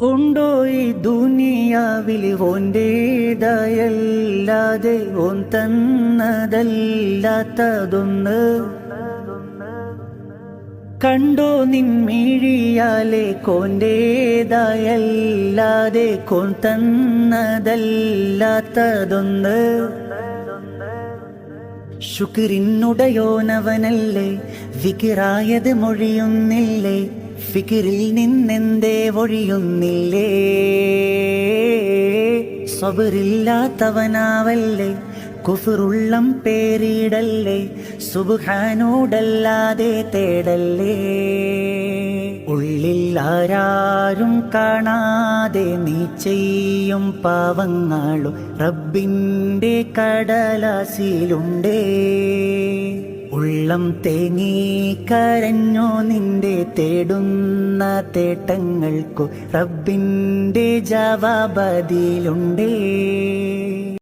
ഉണ്ടോ ഈ ദുനിയാവിൽ ഓൻ്റേതായല്ലാതെ ഓൻ തന്നതല്ലാത്തതൊന്ന്? കണ്ടോ നിൻമിഴിയാലെ കോൻ്റേതായല്ലാതെ കോൻ തന്നതല്ലാത്തതൊന്ന്? ശുക്രിനുടയോനവനല്ലേ, വിക്റായത് മൊഴിയുന്നില്ലേ, ഫിക്റിൽ നിന്നെന്തേ ഒഴിയുന്നില്ലേ? സബറില്ലാത്തവനാവല്ലേ, കുഫറുള്ളം പേരിടല്ലേ, സുബ്ഹാനോടല്ലാതെ തേടല്ലേ? ഉള്ളിൽ ആരാരും കാണാതെ നീ ചെയ്യും പാവങ്ങളും റബ്ബിൻ്റെ കടലാസിലുണ്ടേ. ഉള്ളം തേങ്ങി കരഞ്ഞോ നിന്റെ തേടുന്ന തേട്ടങ്ങൾക്കു റബ്ബിൻ്റെ ജവാബതിലുണ്ടേ.